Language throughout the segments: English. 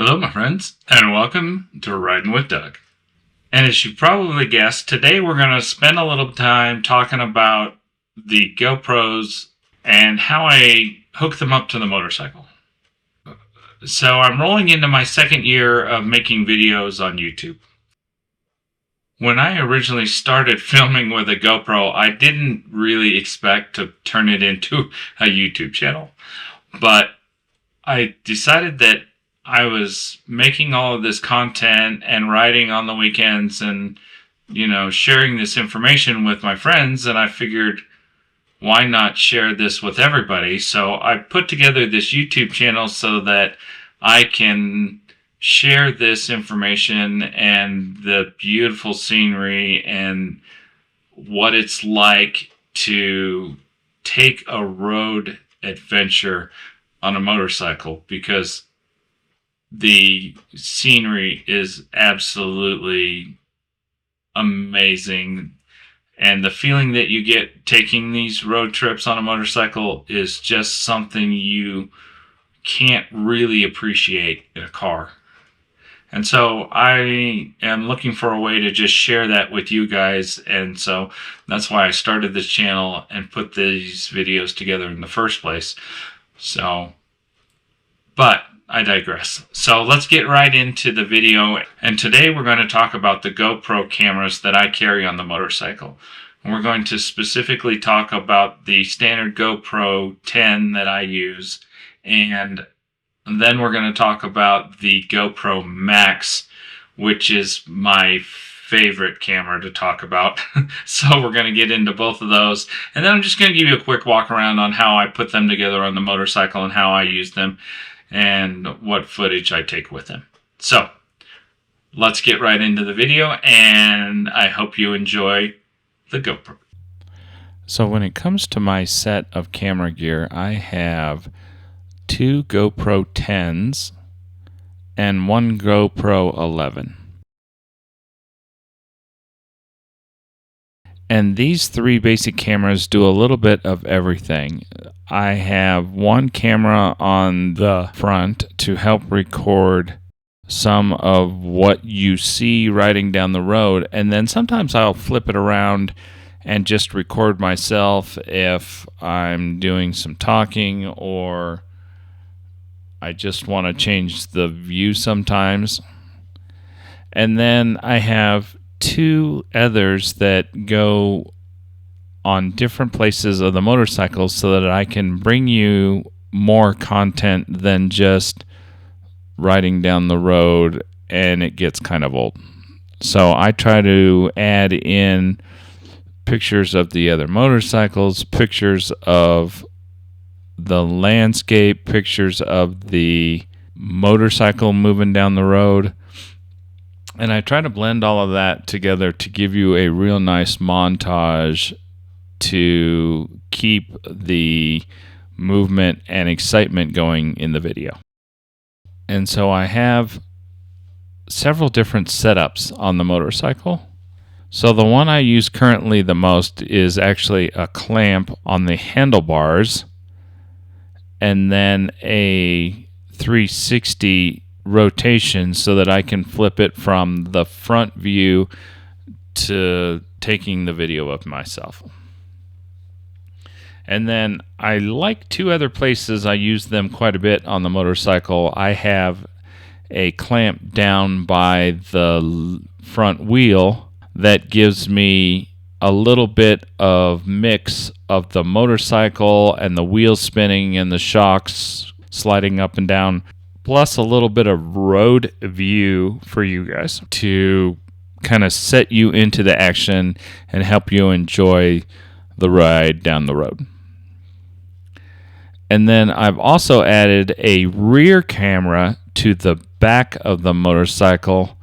Hello, my friends, and welcome to Riding with Doug. And as you probably guessed, today we're going to spend a little time talking about the GoPros and how I hook them up to the motorcycle. So I'm rolling into my second year of making videos on YouTube. When I originally started filming with a GoPro, I didn't really expect to turn it into a YouTube channel. But I decided that I was making all of this content and riding on the weekends and, sharing this information with my friends. And I figured, why not share this with everybody? So I put together this YouTube channel so that I can share this information and the beautiful scenery and what it's like to take a road adventure on a motorcycle, because the scenery is absolutely amazing, and the feeling that you get taking these road trips on a motorcycle is just something you can't really appreciate in a car. And so I am looking for a way to just share that with you guys, and so that's why I started this channel and put these videos together in the first place. But I digress. So let's get right into the video. And today we're going to talk about the GoPro cameras that I carry on the motorcycle. And we're going to specifically talk about the standard GoPro 10 that I use. And then we're going to talk about the GoPro Max, which is my favorite camera to talk about. So we're going to get into both of those. And then I'm just going to give you a quick walk around on how I put them together on the motorcycle and how I use them and what footage I take with them. So let's get right into the video, and I hope you enjoy the GoPro. So when it comes to my set of camera gear, I have two GoPro 10s and one GoPro 11. And these three basic cameras do a little bit of everything. I have one camera on the front to help record some of what you see riding down the road, and then sometimes I'll flip it around and just record myself if I'm doing some talking or I just want to change the view sometimes. And then I have two others that go on different places of the motorcycle so that I can bring you more content than just riding down the road and it gets kind of old. So I try to add in pictures of the other motorcycles, pictures of the landscape, pictures of the motorcycle moving down the road. And I try to blend all of that together to give you a real nice montage to keep the movement and excitement going in the video. And so I have several different setups on the motorcycle. So the one I use currently the most is actually a clamp on the handlebars and then a 360 rotation so that I can flip it from the front view to taking the video of myself. And then I like two other places I use them quite a bit on the motorcycle. I have a clamp down by the front wheel that gives me a little bit of mix of the motorcycle and the wheels spinning and the shocks sliding up and down, plus a little bit of road view for you guys to kind of set you into the action and help you enjoy the ride down the road. And then I've also added a rear camera to the back of the motorcycle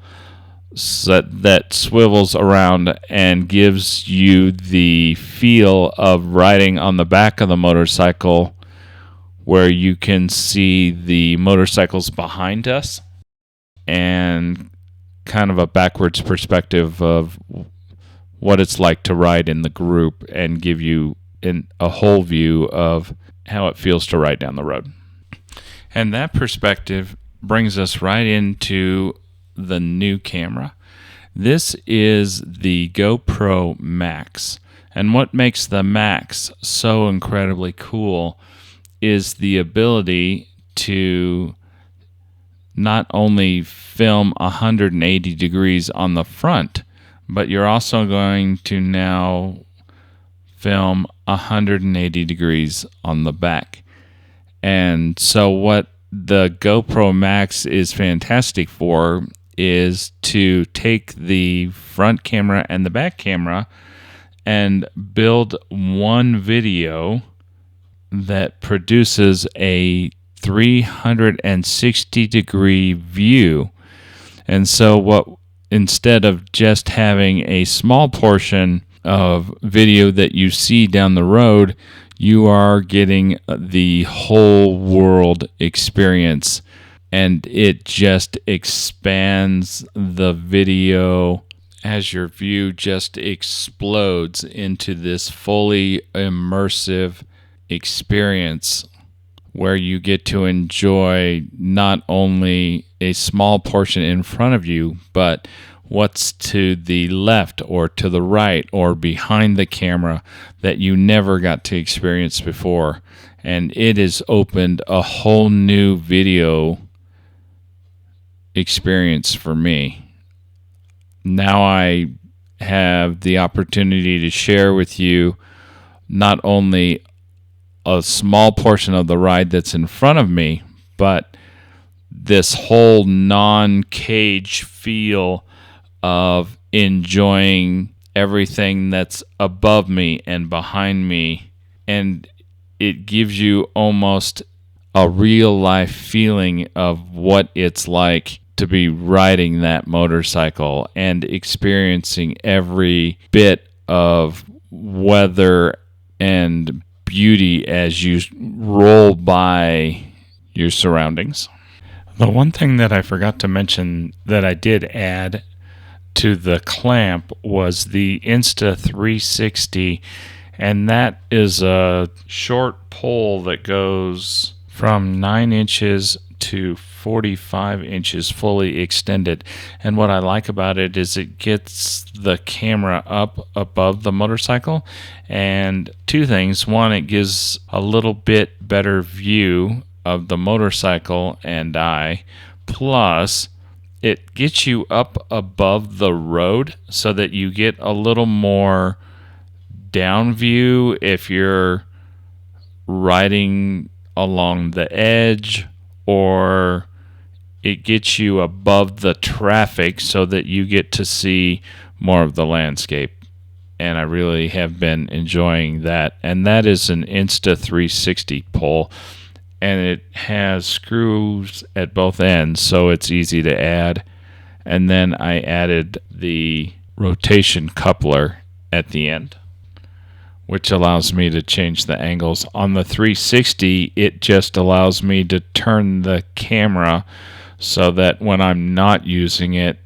that swivels around and gives you the feel of riding on the back of the motorcycle, where you can see the motorcycles behind us and kind of a backwards perspective of what it's like to ride in the group and give you a whole view of how it feels to ride down the road. And that perspective brings us right into the new camera. This is the GoPro Max. And what makes the Max so incredibly cool is the ability to not only film 180 degrees on the front, but you're also going to now film 180 degrees on the back. And so what the GoPro Max is fantastic for is to take the front camera and the back camera and build one video that produces a 360 degree view. And so what, instead of just having a small portion of video that you see down the road, you are getting the whole world experience, and it just expands the video as your view just explodes into this fully immersive experience where you get to enjoy not only a small portion in front of you, but what's to the left or to the right or behind the camera that you never got to experience before. And it has opened a whole new video experience for me. Now I have the opportunity to share with you not only a small portion of the ride that's in front of me, but this whole non-cage feel of enjoying everything that's above me and behind me. And it gives you almost a real life feeling of what it's like to be riding that motorcycle and experiencing every bit of weather and beauty as you roll by your surroundings. The one thing that I forgot to mention that I did add to the clamp was the Insta360, and that is a short pole that goes from 9 inches to 45 inches fully extended. And what I like about it is it gets the camera up above the motorcycle, and two things. One, it gives a little bit better view of the motorcycle and I, plus it gets you up above the road so that you get a little more down view if you're riding along the edge, or it gets you above the traffic so that you get to see more of the landscape. And I really have been enjoying that. And that is an Insta360 pole, and it has screws at both ends, so it's easy to add. And then I added the rotation coupler at the end, which allows me to change the angles. On the 360, it just allows me to turn the camera so that when I'm not using it,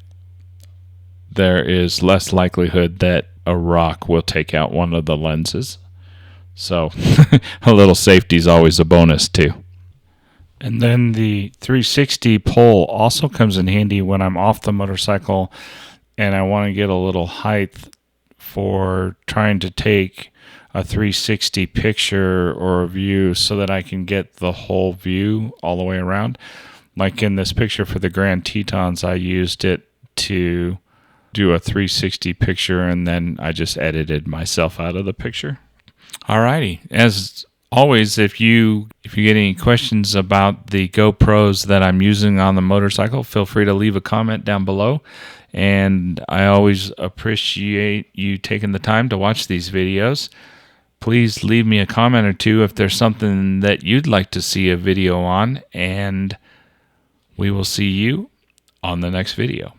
there is less likelihood that a rock will take out one of the lenses. So a little safety is always a bonus too. And then the 360 pole also comes in handy when I'm off the motorcycle and I want to get a little height for trying to take a 360 picture or a view so that I can get the whole view all the way around. Like in this picture for the Grand Tetons, I used it to do a 360 picture, and then I just edited myself out of the picture. Alrighty. As always, if you get any questions about the GoPros that I'm using on the motorcycle, feel free to leave a comment down below. And I always appreciate you taking the time to watch these videos. Please leave me a comment or two if there's something that you'd like to see a video on, and we will see you on the next video.